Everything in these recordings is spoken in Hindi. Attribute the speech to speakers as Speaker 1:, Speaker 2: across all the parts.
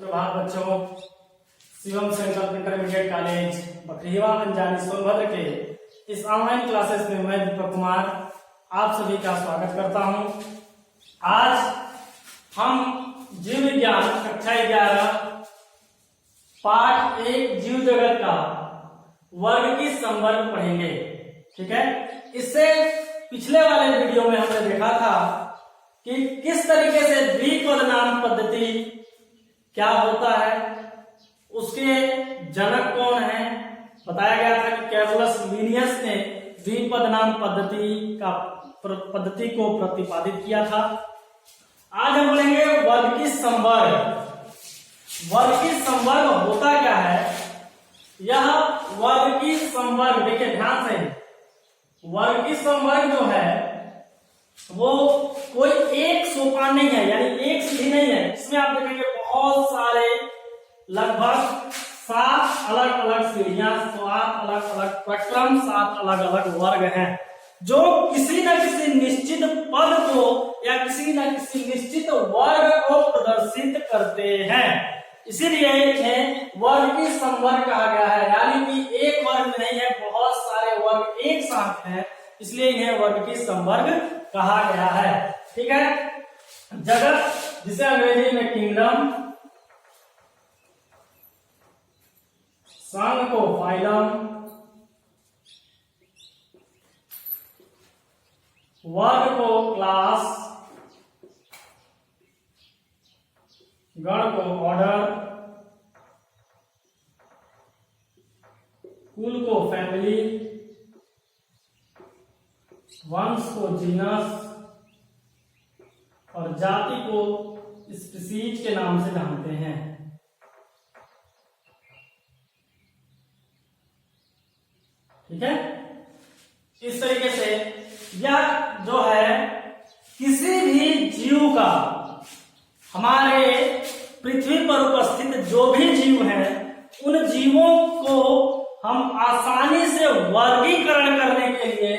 Speaker 1: सुप्रभात बच्चों। शिवम सेंट्रल इंटरमीडिएट कॉलेज बखरीवा अंजानी सोनभद्र के इस ऑनलाइन क्लासेस में मैं दीपक कुमार आप सभी का स्वागत करता हूं। आज हम जीव विज्ञान कक्षा 11 पाठ 1 जीव जगत का वर्ग की संवर्ग पढ़ेंगे। ठीक है, इससे पिछले वाले वीडियो में हमने देखा था कि किस तरीके से द्विपद नाम पद्धति क्या होता है, उसके जनक कौन है। बताया गया था कि कैरोलस लीनियस ने द्विपद नाम पद्धति को प्रतिपादित किया था। आज हम बोलेंगे वर्ग की संवर्ग। वर्ग की संवर्ग होता क्या है, यह वर्ग की संवर्ग देखिए ध्यान से, वर्ग की संवर्ग जो है वो कोई एक सोपान नहीं है, यानी एक सीढ़ी नहीं है। इसमें आप देखेंगे बहुत सारे लगभग 7 अलग अलग सीढ़ियां, 7 अलग अलग प्रक्रम, 7 अलग अलग वर्ग हैं जो किसी न किसी निश्चित पद को या किसी न किसी निश्चित वर्ग को प्रदर्शित करते हैं। इसीलिए इन्हें वर्ग की संवर्ग कहा गया है, यानी कि एक वर्ग में नहीं है, बहुत सारे वर्ग एक साथ हैं, इसलिए इन्हें वर्ग की संवर्ग कहा गया है। ठीक है, जगत जिसे अंग्रेजी में किंगडम, संघ को फाइलम, वर्ग को क्लास, गण को ऑर्डर, कुल को फैमिली, वंश को जीनस और जाति को स्पीसीज के नाम से जानते हैं। ठीक है, इस तरीके से यह जो है किसी भी जीव का, हमारे पृथ्वी पर उपस्थित जो भी जीव हैं उन जीवों को हम आसानी से वर्गीकरण करने के लिए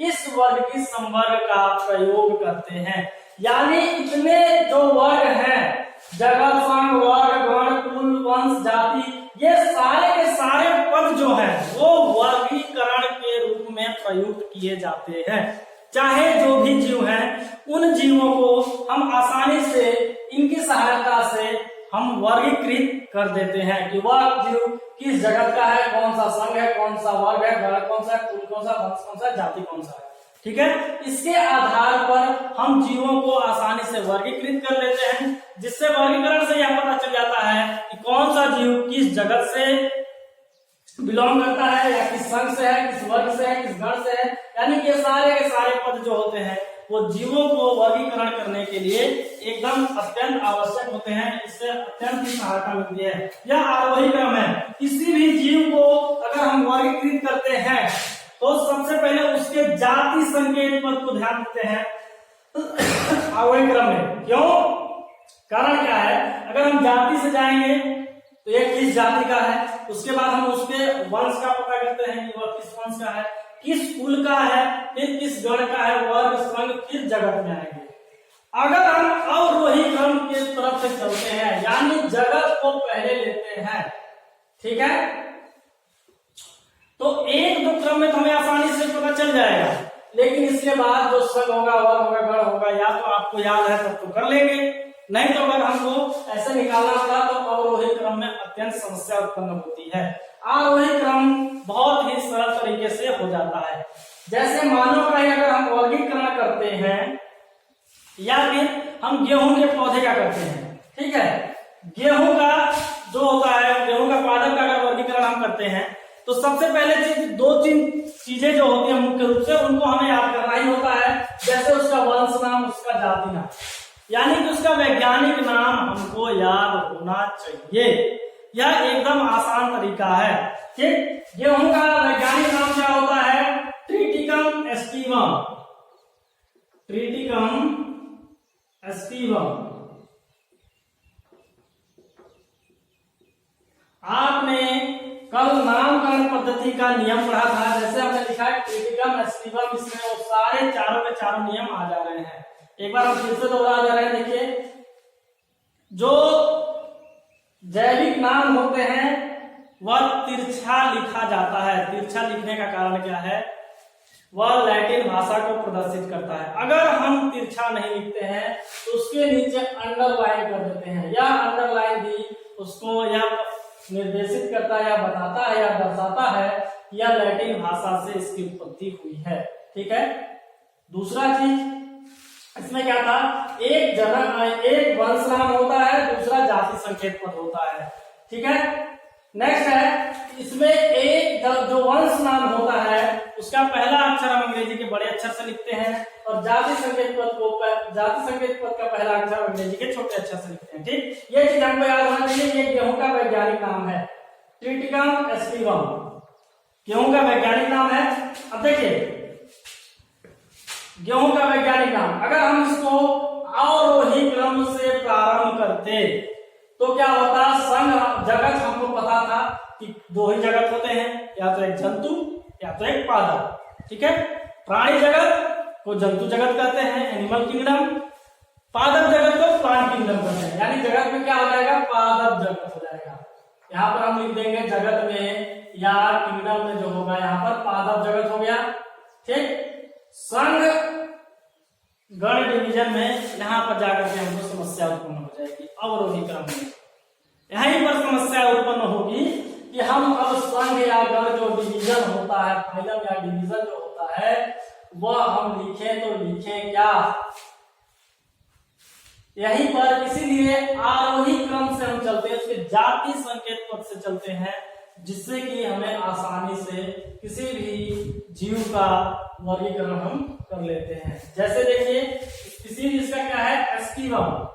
Speaker 1: इस वर्ग की संवर्ग का प्रयोग करते हैं। यानी इतने जो वर्ग हैं, जगत, संघ, वर्ग, गण, कुल, वंश, जाति, ये सारे के सारे पद जो हैं वो वर्गीकरण के रूप में प्रयुक्त किए जाते हैं। चाहे जो भी जीव हैं उन जीवों को हम आसानी से इनकी सहायता से हम वर्गीकृत कर देते हैं कि वह जीव किस जगत का है, कौन सा संघ है, कौन सा वर्ग है, गण कौन सा, कुल कौन सा, वंश कौन सा, जाति कौन सा है। ठीक है, इसके आधार पर हम जीवों को आसानी से वर्गीकृत कर लेते हैं, जिससे वर्गीकरण से यह पता चल जाता है कि कौन सा जीव किस जगत से बिलोंग करता है, या किस संघ से है, किस वर्ग से है, किस गण से है। यानी कि सारे के सारे पद जो होते हैं वो जीवों को वर्गीकरण करने के लिए एकदम अत्यंत आवश्यक होते हैं। इससे अत्यंत ही सहायता मिलती है। यह आरोही क्रम है। किसी भी जीव को अगर हम वर्गीकृत करते हैं तो सबसे पहले उसके जाति संकेत पद को ध्यान देते हैं आरोही क्रम में। क्यों? कारण क्या है, अगर हम जाति से जाएंगे तो ये किस जाति का है, उसके बाद हम उसके वंश का पता करते हैं कि वह किस वंश का है, किस कुल का है, फिर किस गण का है, वर्ग, संघ, फिर जगत में आएंगे। अगर हम अवरोही क्रम की तरफ से चलते हैं, यानी जगत को पहले लेते हैं, ठीक है, तो एक दो क्रम में तो हमें आसानी से पता चल जाएगा, लेकिन इसके बाद जो संघ होगा, वर्ग होगा, गण होगा, या तो आपको याद है तब तो कर लेंगे, नहीं तो अगर हमको ऐसे निकालना पड़ा तो अवरोही क्रम में अत्यंत समस्या उत्पन्न होती है। आरोही क्रम बहुत ही सरल तरीके से हो जाता है। जैसे मानो का अगर हम वर्गीकरण करते हैं, या फिर हम गेहूं के पौधे का करते हैं, ठीक है, गेहूं का जो होता है, गेहूं का पादप का अगर वर्गीकरण हम करते हैं तो सबसे पहले चीज 2-3 चीजें जो होती है मुख्य रूप से उनको हमें याद करना ही होता है। जैसे उसका वंश नाम, उसका जाति नाम, यानी कि उसका वैज्ञानिक नाम हमको याद होना चाहिए। यह एकदम आसान तरीका है। ठीक, गेहूं का वैज्ञानिक नाम क्या होता है? Triticum aestivum. Triticum aestivum. आपने कल नामकरण पद्धति का नियम पढ़ा था। जैसे हमने लिखा है ट्रिटिकम एस्टिवम, इसमें वो सारे चारों के चारों नियम आ जा रहे हैं। एक बार हम फिर से दोहरा दे रहे हैं। देखिए, जो जैविक नाम होते हैं वह तिरछा लिखा जाता है। तिरछा लिखने का कारण क्या है? वह लैटिन भाषा को प्रदर्शित करता है। अगर हम तिरछा नहीं लिखते हैं तो उसके नीचे अंडरलाइन कर देते हैं। यह अंडरलाइन भी उसको यह निर्देशित करता है या बताता है या दर्शाता है कि यह लैटिन भाषा से इसकी उत्पत्ति हुई है। ठीक है। दूसरा चीज इसमें क्या था? एक वंश नाम होता है, दूसरा जाति संकेत पद होता है। ठीक है। नेक्स्ट है इसमें एक जो वंश नाम होता है उसका पहला अक्षर हम अंग्रेजी के बड़े अक्षर से लिखते हैं और जाति संकेत पद का पहला अक्षर अंग्रेजी के छोटे अक्षर से लिखते हैं। ठीक, ये चीज हमको याद होना चाहिए। ये गेहूं का वैज्ञानिक नाम है ट्रिटिकम एस्टिवम, गेहूं का वैज्ञानिक नाम है। अब देखिए गेहूं का वैज्ञानिक नाम, अगर हम इसको अवरोही क्रम से प्रारंभ करते तो क्या होता? संघ जगत हमको पता था कि दो ही जगत होते हैं, या तो एक जंतु या तो एक पादप। ठीक है। प्राणी जगत को जंतु जगत कहते हैं, एनिमल किंगडम। पादप जगत को प्लांट किंगडम कहते हैं। यानी जगत में क्या हो जाएगा? पादप जगत हो जाएगा। यहाँ पर हम लिख देंगे जगत में या किंगडम में जो होगा यहाँ पर पादप जगत हो गया। ठीक। संघ गण डिवीजन में यहाँ पर जाकर के हमको समस्या उत्पन्न हो जाएगी अवरोही क्रम में। यहीं पर समस्या उत्पन्न होगी कि हम अब संघ या गण जो डिवीजन होता है, फाइलम या डिवीजन जो होता है वह हम लिखें तो लिखें क्या? यहीं पर इसीलिए आरोही क्रम से हम चलते हैं, उसके जाति संकेत पद से चलते हैं, जिससे कि हमें आसानी से किसी भी जीव का वर्गीकरण हम कर लेते हैं। जैसे देखिए किसी इसका क्या है? एस्टिवम।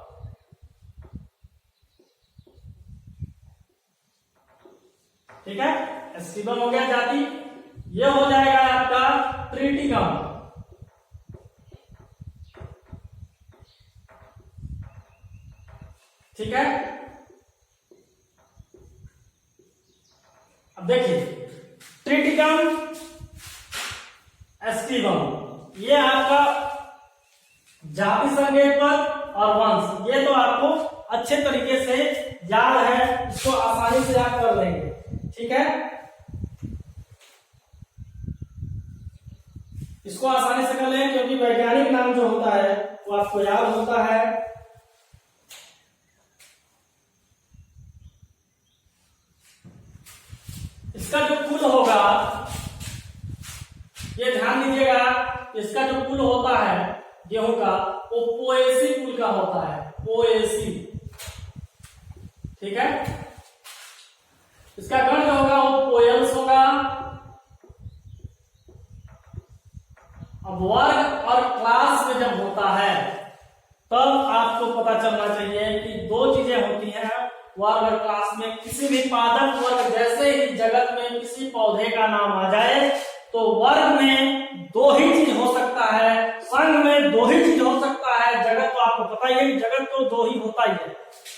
Speaker 1: ठीक है। एस्टिवम हो गया जाति। ये हो जाएगा आपका ट्रिटिकम। ठीक है। अब देखिए ट्रिटिकम एस्टिवम ये आपका जाति संकेत पद और वंश, ये तो आपको अच्छे तरीके से याद है, इसको आसानी से आप कर लेंगे। ठीक है। इसको आसानी से कर लेंगे क्योंकि वैज्ञानिक नाम जो होता है वो आपको याद होता है। इसका जो कुल होगा, ये ध्यान दीजिएगा, इसका जो कुल होता है गेहूं का वो पोएसी कुल का होता है, पोएसी। ठीक है। इसका गण जो होगा वो पोयल्स होगा। अब वर्ग और क्लास में जब होता है तब आपको पता चलना चाहिए कि दो चीजें होती हैं वर्ग और क्लास में। किसी भी पादप वर्ग, जैसे ही जगत में किसी पौधे का नाम आ जाए तो वर्ग में दो ही चीज हो सकता है, संघ में दो ही चीज हो सकता है। जगत तो आपको पता ही है, जगत तो दो ही होता ही है,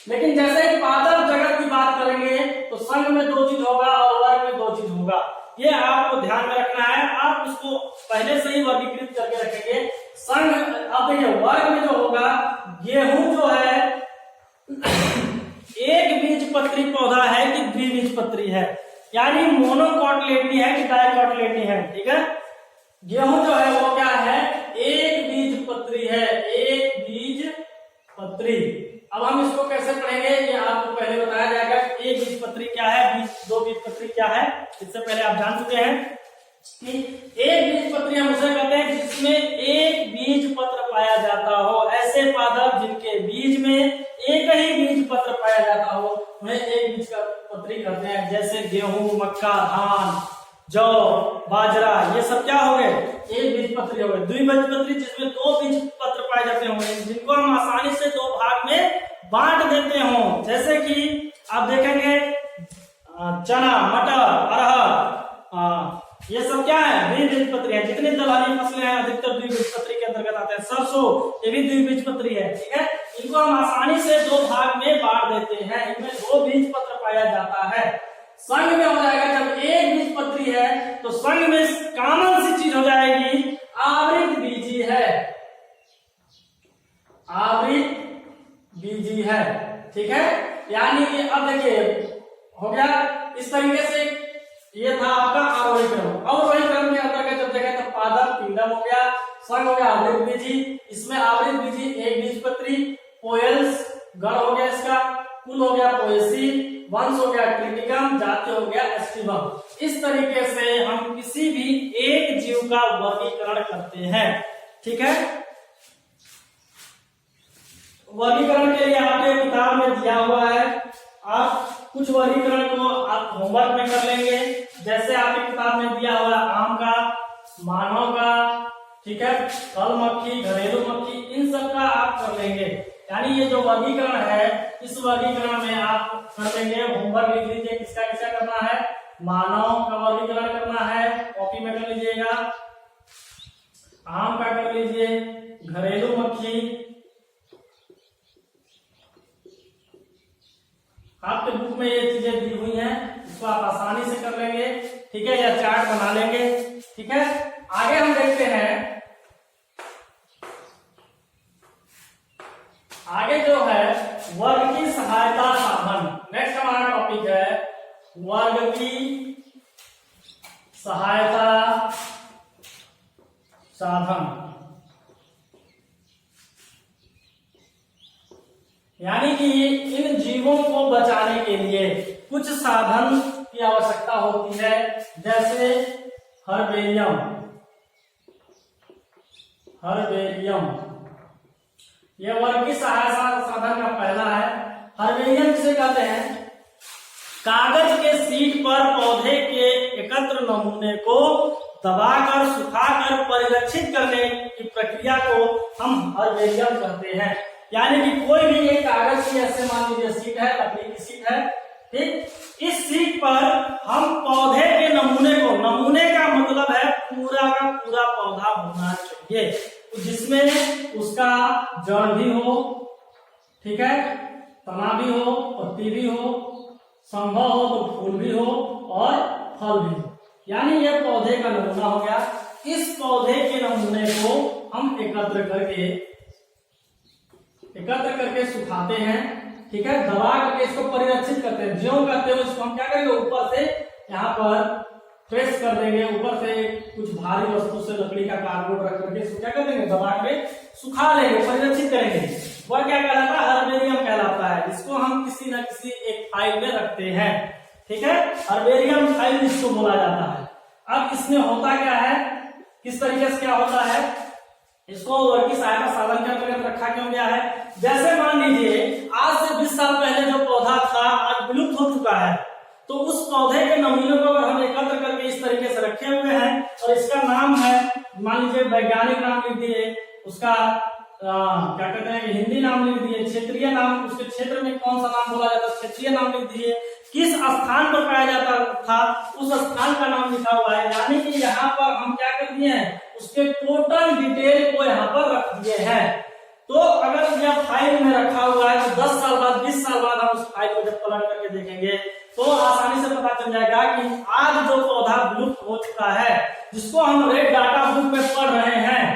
Speaker 1: लेकिन जैसे ही पादप जगत की बात करेंगे तो संघ में दो चीज होगा और वर्ग में दो चीज होगा। ये आपको ध्यान में रखना है। आप उसको पहले से ही वर्गीकृत करके रखेंगे। संघ, अब देखिए वर्ग में जो होगा, गेहूं जो है एक बीजपत्री पौधा है कि द्विबीजपत्री है, यानी मोनोकोटिलेडनी है कि डाइकोटिलेडनी है। ठीक है। गेहूं जो है वो क्या है? एक बीजपत्री है, एक बीजपत्री। अब हम इसको कैसे पढ़ेंगे ये आपको पहले बताया जाएगा। एक बीजपत्री क्या है, दो बीजपत्री क्या है, इससे पहले आप जान चुके हैं कि एक बीजपत्री हम उसे कहते हैं जिसमें एक बीज पत्र पाया जाता हो। ऐसे पादप जिनके बीज में एक ही बीज पत्र पाया जाता हो उन्हें एक बीज पत्री कहते हैं। जैसे गेहूं, मक्का, धान, जौ, बाजरा, ये सब क्या हो गए? एक बीज पत्री हो गए। द्विबीजपत्री जिसमें दो बीज पत्र पाए जाते होंगे, जिनको हम आसानी से दो भाग में बांट देते हो। जैसे कि आप देखेंगे चना, मटर, अरहर, ये सब क्या है? द्विबीजपत्री है। जितनी दलहनी फसलें हैं अधिकतर द्विबीजपत्री के अंतर्गत आते हैं। सरसों ये भी द्विबीजपत्री है। ठीक है। इनको हम आसानी से दो भाग में बांट देते हैं, इनमें दो बीज पत्र पाया जाता है। संघ में हो जाएगा जब एक बीजपत्री है तो संघ में कॉमन सी चीज हो जाएगी, आवृत बीजी है, आवृत बीजी है। ठीक है। यानी यानी कि अब देखिए हो गया इस तरीके से, ये था आपका आरोही क्रम। अवरोही क्रम के अंतर्गत जब देखा तो पादप, पिंडम हो गया, संघ हो गया, आवृत बीजी, इसमें आवृत बीजी एक बीजपत्री, पोएल्स गण हो गया, इसका कुल हो गया पोएसी, वंश हो गया ट्रिटिकम, जाति हो गया एस्टिबम। इस तरीके से हम किसी भी एक जीव का वर्गीकरण करते हैं। ठीक है, वर्गीकरण के लिए आपके किताब में दिया हुआ है, आप कुछ वर्गीकरण को आप होमवर्क में कर लेंगे। जैसे आपकी किताब में दिया हुआ है आम का, मानव का, ठीक है, कल मक्खी, घरेलू मक्खी, इन सब का आप कर लेंगे। यानी ये जो वर्गीकरण है, इस वर्गीकरण में आप कर लेंगे। होमवर्क लिख लीजिए किसका किसका करना है। मानव का वर्गीकरण करना है, कॉपी में कर लीजिएगा। आम का कर लीजिए, घरेलू मक्खी आपके बुक में ये चीजें दी हुई हैं, इसको आप आसानी से कर लेंगे। ठीक है, या चार्ट बना लेंगे। ठीक है, आगे हम देखते हैं, आगे जो है वर्ग की सहायता साधन। नेक्स्ट हमारा टॉपिक है वर्ग की सहायता साधन। यानी कि इन जीवों को बचाने के लिए कुछ साधन की आवश्यकता होती है, जैसे हर्बेरियम। यह वर्ग की सहायता साधन का पहला है। हर्बेरियम किसे कहते हैं? कागज के शीट पर पौधे के एकत्र नमूने को दबाकर, सुखाकर परिरक्षित करने की प्रक्रिया को हम हर्बेरियम कहते हैं। यानी कि कोई भी एक कागज की, ऐसे मान लीजिए शीट है, लकड़ी की शीट है, ठीक, इस शीट पर हम पौधे के नमूने को, नमूने का मतलब है पूरा का पूरा पौधा होना चाहिए, जिसमें उसका जड़ भी हो, ठीक है, तना भी हो, पत्ती भी हो, संभव हो तो फूल भी हो और फल भी हो। यानी यह पौधे का नमूना हो गया। इस पौधे के नमूने को हम एकत्र करके सुखाते हैं, ठीक है, दबा करके इसको परिरक्षित करते हैं। ज्यों करते हो इसको हम क्या करेंगे, ऊपर से यहाँ पर प्रेस कर देंगे, ऊपर से कुछ भारी वस्तु से लकड़ी का कार्डबोर्ड रख करके इसको क्या कर देंगे, दबा के सुखा लेंगे, परिरक्षित करेंगे। वह क्या कहलाता है? हर्बेरियम कहलाता है। इसको हम किसी न किसी एक फाइल में रखते हैं, ठीक है, हर्बेरियम फाइल इसको बोला जाता है। अब इसमें होता क्या है, किस तरीके से क्या होता है, इसको वर्ग की सहायता साधन के अंतर्गत रखा क्यों गया है? जैसे मान लीजिए आज से 20 साल पहले जो पौधा था आज विलुप्त हो चुका है, तो उस पौधे के नमूने को हम एकत्र करके इस तरीके से रखे हुए हैं और इसका नाम है, मान लीजिए वैज्ञानिक नाम लिख दिए, उसका क्या कहते हैं, हिंदी नाम लिख दिए, क्षेत्रीय नाम, उसके क्षेत्र में कौन सा नाम बोला जाता है क्षेत्रीय नाम लिख दिए, किस स्थान पर पाया जाता था उस स्थान का नाम लिखा हुआ है। यानी कि यहाँ पर हम क्या कर दिए हैं, उसके टोटल डिटेल को यहाँ पर रख दिए हैं। तो अगर यह फाइल में रखा हुआ है तो 10 साल बाद, 20 साल बाद हम उस फाइल को जब पलट करके देखेंगे तो आसानी से पता चल जाएगा कि आज जो पौधा विलुप्त हो चुका है, जिसको हम रेड डाटा बुक में पढ़ रहे हैं,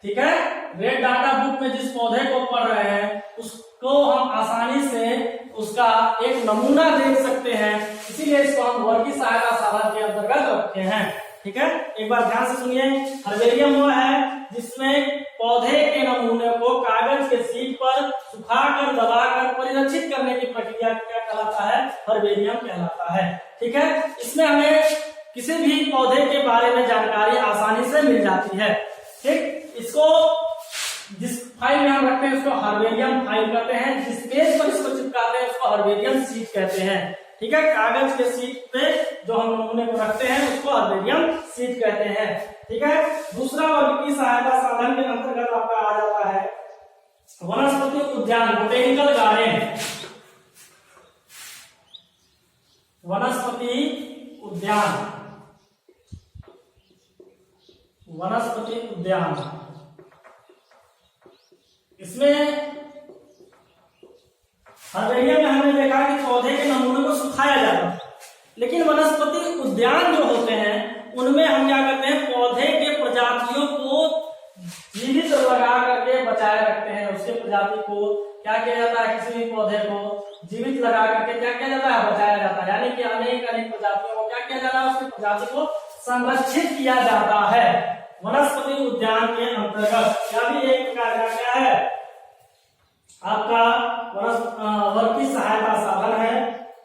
Speaker 1: ठीक है, रेड डाटा बुक में जिस पौधे को पढ़ रहे हैं उसको हम आसानी से उसका एक नमूना देख सकते हैं। इसीलिए इसको हम वर्ग की सहायता साधन के अंतर्गत रखे हैं, ठीक है। एक बार ध्यान से सुनिए, हर्बेरियम वो है जिसमें पौधे के नमूने को कागज के शीट पर सुखाकर, दबाकर परिरक्षित करने की प्रक्रिया क्या कहलाता है? हर्बेरियम कहलाता है, ठीक है। इसमें हमें किसी भी पौधे के बारे में जानकारी आसानी से मिल जाती है, ठीक। इसको जिस फाइल में हम रखते हैं उसको हर्बेरियम फाइल कहते हैं, जिस पेज पर इसको चिपकाते हैं उसको हर्बेरियम शीट कहते हैं, ठीक है। कागज के शीट पे जो हम नमूने को रखते हैं उसको हर्बेरियम शीट कहते हैं, ठीक है। दूसरा वर्ग की सहायता साधन के अंतर्गत आपका आ जाता है वनस्पति उद्यान, बोटेनिकल गार्डन। वनस्पति उद्यान, इसमें हर्बेरियम में हमने देखा कि पौधे के नमूने को सुखाया जाता है, लेकिन वनस्पति उद्यान जो होते हैं उनमें हम क्या करते हैं, पौधे के प्रजातियों को जीवित लगा करके बचाए रखते हैं, उसके प्रजाति को क्या किया जाता है, किसी भी पौधे को जीवित लगा करके क्या किया जाता है, बचाया जाता है। यानी कि अनेक अनेक प्रजातियों को क्या किया जाता है, उसकी प्रजाति को संरक्षित किया जाता है वनस्पति उद्यान के अंतर्गत। यह भी एक प्रकार का क्या है, आपका वन की सहायता साधन है,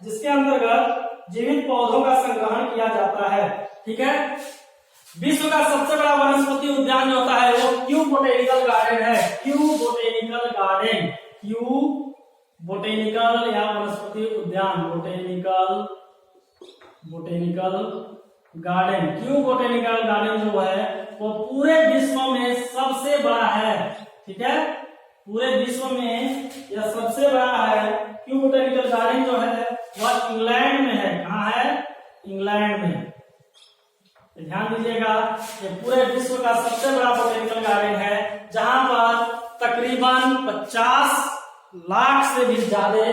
Speaker 1: जिसके अंतर्गत जीवित पौधों का संग्रहण किया जाता है। ठीक है, विश्व का सबसे बड़ा वनस्पति उद्यान जो होता है वो क्यू बोटेनिकल गार्डन है। Q botanical garden, Q botanical या वनस्पति उद्यान, botanical garden, Q botanical garden जो है वो पूरे विश्व में सबसे बड़ा है। ठीक है, पूरे विश्व में यह सबसे बड़ा है। क्यू बोटेनिकल गार्डन जो है वह इंग्लैंड में है। कहाँ है, इंग्लैंड में। ध्यान दीजिएगा, ये पूरे विश्व का सबसे बड़ा बोटेनिकल गार्डन है, जहां पर तकरीबन 50 लाख से भी ज्यादा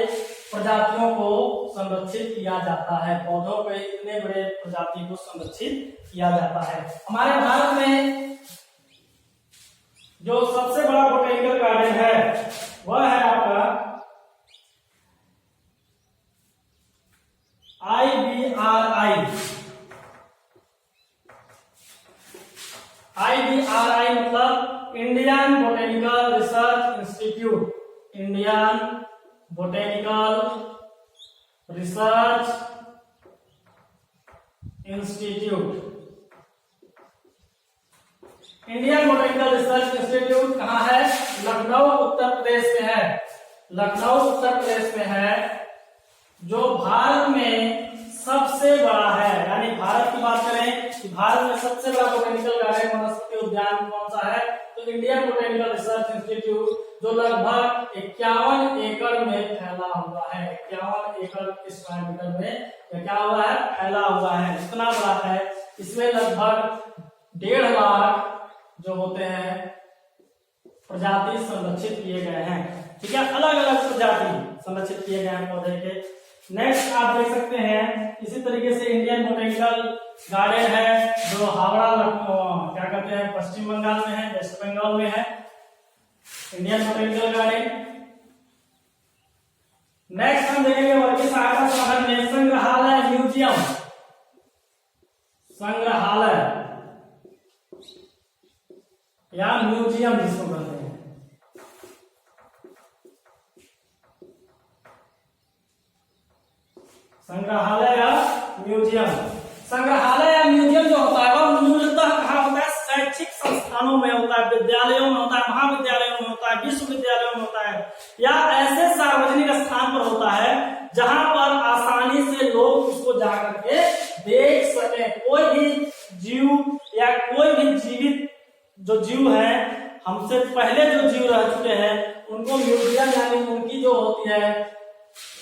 Speaker 1: प्रजातियों को संरक्षित किया जाता है। पौधों के इतने बड़े प्रजाति को संरक्षित किया जाता है। हमारे भारत में जो सबसे बड़ा बोटेनिकल गार्डन है वह है आपका IBRI मतलब Indian botanical research institute, Indian botanical research institute. Indian botanical research institute कहाँ है, लखनऊ उत्तर प्रदेश में है। लखनऊ उत्तर प्रदेश में है, जो भारत में सबसे बड़ा है। यानी भारत की बात करें कि भारत में सबसे बड़ा बोटेनिकल गार्डन वनस्पति उद्यान कौन सा है, तो इंडियन बोटेनिकल रिसर्च इंस्टीट्यूट, जो लगभग 51 एकड़ में फैला हुआ है। 51 एकड़ स्क्वायर मीटर में क्या हुआ है, फैला हुआ है। इतना बड़ा है, इसमें लगभग 1.5 लाख जो होते हैं प्रजाति संरक्षित किए गए हैं। ठीक है, अलग अलग प्रजाति संरक्षित किए गए हैं पौधे के। नेक्स्ट आप देख सकते हैं, इसी तरीके से इंडियन बोटेनिकल गार्डन है जो हावड़ा क्या कहते हैं पश्चिम बंगाल में है, वेस्ट बंगाल में है, इंडियन बोटेनिकल गार्डन। नेक्स्ट हम देखेंगे वर्गीय सहायता साधन में संग्रहालय, म्यूजियम, संग्रहालय या म्यूजियम जिसको कहते हैं। संग्रहालय या म्यूजियम, संग्रहालय या म्यूजियम जो होता है वह मूलतः कहाँ होता है, शैक्षिक संस्थानों में होता है, विद्यालयों में होता है, महाविद्यालयों में होता है, विश्वविद्यालयों में होता है, या ऐसे सार्वजनिक स्थान पर होता है जहां पर आसानी से लोग उसको जाकर के देख सके। कोई भी जीव या कोई भी जीवित जो जीव है, हमसे पहले जो जीव रह चुके हैं, उनको म्यूजियम यानी उनकी जो होती है,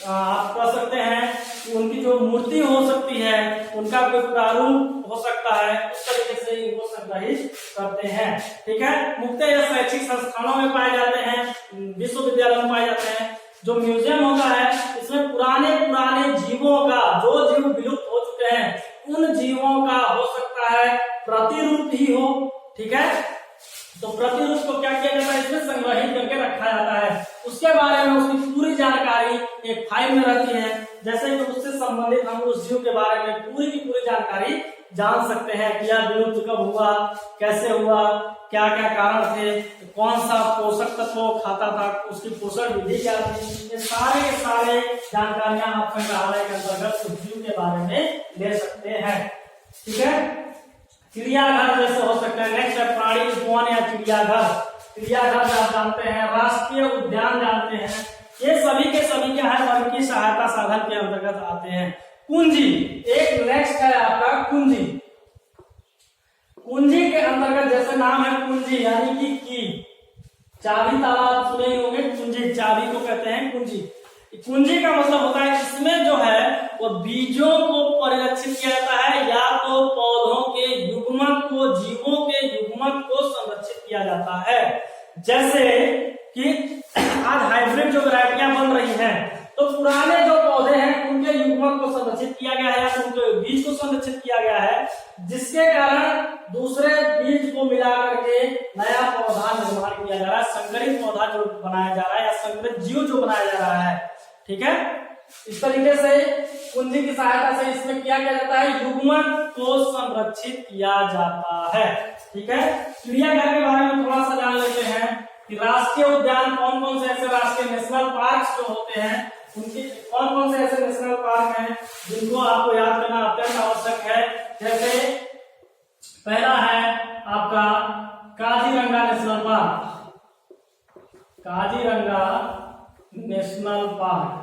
Speaker 1: आप कह सकते हैं कि उनकी जो मूर्ति हो सकती है, उनका कोई प्रारूप हो सकता है, उस तरीके से इनको संग्रहित करते हैं। ठीक है, मुख्यतः यह शैक्षिक संस्थानों में पाए जाते हैं, विश्वविद्यालयों में पाए जाते हैं। जो म्यूजियम होता है, इसमें पुराने पुराने जीवों का, जो जीव विलुप्त हो चुके हैं, उन जीवों का हो सकता है प्रतिरूप ही हो। ठीक है, तो प्रतिरूप को क्या किया जाता है, इसमें संग्रहित करके रखा जाता है। उसके बारे में उसकी पूरी जानकारी एक फाइल में रहती है, जैसे कि उससे संबंधित हम उस जीव के बारे में पूरी की पूरी जानकारी जान सकते हैं कि यह विलुप्त कब हुआ, कैसे हुआ, क्या क्या कारण थे, कौन सा पोषक तत्व खाता था, उसकी पोषण विधि क्या थी। ये सारे के सारे जानकारियां आप संग्रहालय के अंतर्गत उस जीव के बारे में ले सकते हैं। ठीक है, चिड़ियाघर जैसे हो सकते हैं। नेक्स्ट है प्राणी उद्यान या चिड़ियाघर। चिड़ियाघर आप जानते हैं, राष्ट्रीय उद्यान जानते हैं, ये सभी के सभी क्या है, वन की सहायता साधन के अंतर्गत आते हैं। कुंजी, एक नेक्स्ट है आपका कुंजी। कुंजी के अंतर्गत जैसे नाम है कुंजी यानी कि चाबी ताला आप सुने ही होंगे, कुंजी चाबी को कहते हैं कुंजी। कुंजी का मतलब होता है इसमें जो है वो बीजों को परिरक्षित किया जाता है, या तो पौधों के युग्मक को, जीवों के युग्मक को संरक्षित किया जाता है। जैसे कि आज हाइब्रिड जो वैरायटियां बन रही हैं, तो पुराने जो पौधे हैं उनके युग्मक को संरक्षित किया गया है, या उनके बीज को संरक्षित किया गया है, जिसके कारण दूसरे बीज को मिला करके नया पौधा निर्माण किया जा रहा है, संकरित पौधा जो बनाया जा रहा है या संकरित जीव जो बनाया जा रहा है। ठीक है, इस तरीके से कुंजी की सहायता से इसमें क्या किया जाता है, युग्मन को संरक्षित किया जाता है। ठीक है, चिड़ियाघर के बारे में थोड़ा सा जान लेते हैं कि राष्ट्रीय उद्यान कौन कौन से ऐसे राष्ट्रीय नेशनल पार्क जो होते हैं, उनके कौन कौन से ऐसे नेशनल पार्क हैं जिनको आपको याद करना अत्यंत आवश्यक है। जैसे पहला है आपका Kaziranga national park, Kaziranga national park.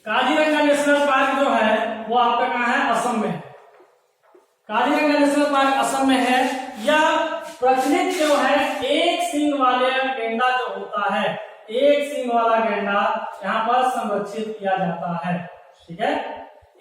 Speaker 1: Kaziranga national park जो है वो आपका कहाँ है, असम में। काजीरंगा नेशनल पार्क असम में है। यह प्रचलित जो है एक सींग वाले गेंडा जो होता है, एक सींग वाला गेंडा यहाँ पर संरक्षित किया जाता है। ठीक है,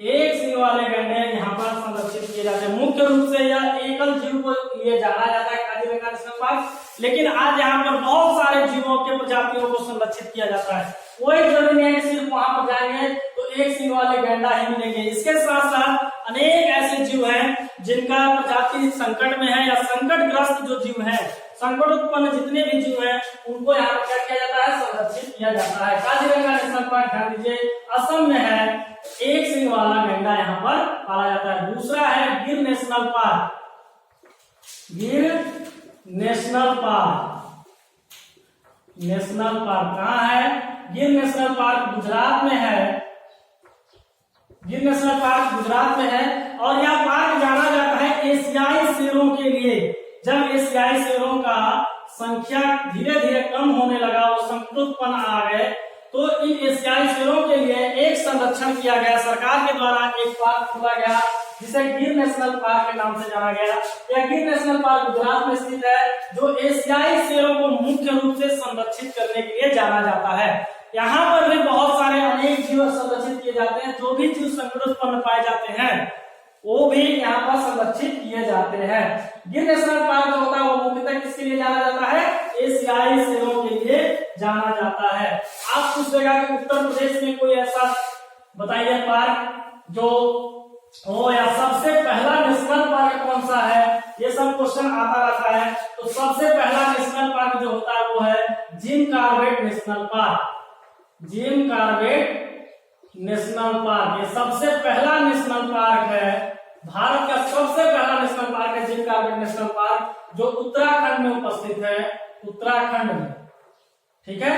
Speaker 1: एक सींग वाले गेंडे यहाँ पर संरक्षित किए जाते हैं। मुख्य रूप से यह एकल जीव को लिए जाना जाता है काजीरंगा नेशनल पार्क, लेकिन आज यहाँ पर बहुत सारे जीवों के प्रजातियों को संरक्षित किया जाता है। कोई जरूरी नहीं है कि सिर्फ वहां पर जाएंगे तो एक सींग वाले गेंडा ही मिलेंगे। इसके साथ साथ अनेक ऐसे जीव हैं जिनका प्रजाति संकट में है या संकटग्रस्त जो जीव है, संकट उत्पन्न जितने भी जीव हैं उनको यहाँ पर क्या किया जाता है, संरक्षित किया जाता है। काजीरंगा नेशनल पार्क ध्यान दीजिए असम में है, एक सींग वाला गेंडा यहाँ पर पाला जाता है। दूसरा है गिर नेशनल पार्क, गिर नेशनल पार्क। नेशनल पार्क कहाँ है, गिर नेशनल पार्क गुजरात में है। गिर नेशनल पार्क गुजरात में है और यह पार्क जाना जाता है एशियाई शेरों के लिए। जब एशियाई शेरों का संख्या धीरे धीरे कम होने लगा, वो संकट उत्पन्न आ गए, तो इन एशियाई शेरों के लिए एक संरक्षण किया गया, सरकार के द्वारा एक पार्क खोला गया जिसे गिर नेशनल पार्क के नाम से जाना गया। यह गिर नेशनल पार्क गुजरात में स्थित है, जो एशियाई शेरों को मुख्य रूप से संरक्षित करने के लिए जाना जाता है। यहाँ पर भी बहुत सारे अनेक जीव संरक्षित किए जाते हैं। जो भी जीव संकट उत्पन्न पाए जाते हैं वो भी यहाँ पर संरक्षित किए जाते हैं। गिर नेशनल पार्क जो होता है वो मुख्यतः किसके लिए जाना जाता है, एशियाई शेरों के लिए जाना जाता है। आप पूछेगा कि उत्तर प्रदेश में कोई ऐसा बताइए पार्क जो हो, या सबसे पहला नेशनल पार्क कौन सा है, ये सब क्वेश्चन आता रहता है। तो सबसे पहला नेशनल पार्क जो होता है वो है Jim Corbett national park. Jim Corbett national park ये सबसे पहला नेशनल पार्क है, भारत का सबसे पहला नेशनल पार्क है जिम कॉर्बेट नेशनल पार्क, जो उत्तराखंड में उपस्थित है। उत्तराखंड में, ठीक है,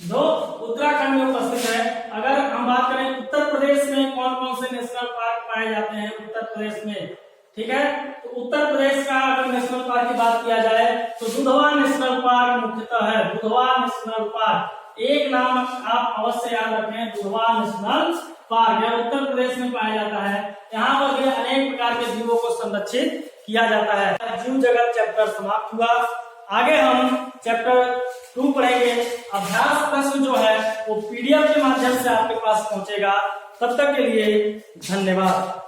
Speaker 1: जो उत्तराखंड में उपस्थित है। अगर हम बात करें उत्तर प्रदेश में कौन कौन से नेशनल पार्क पाए जाते हैं उत्तर प्रदेश में, ठीक है, तो उत्तर प्रदेश का अगर नेशनल पार्क की बात किया जाए तो दुधवा नेशनल पार्क मुख्यतः है। दुधवा नेशनल पार्क, एक नाम आप अवश्य याद रखें, दुधवा नेशनल पार्क यह उत्तर प्रदेश में पाया जाता है। यहाँ पर भी अनेक प्रकार के जीवों को संरक्षित किया जाता है। जीव जगत चैप्टर समाप्त हुआ। आगे हम चैप्टर 2 पढ़ेंगे। अभ्यास प्रश्न जो है वो PDF के माध्यम से आपके पास पहुंचेगा। तब तक के लिए धन्यवाद।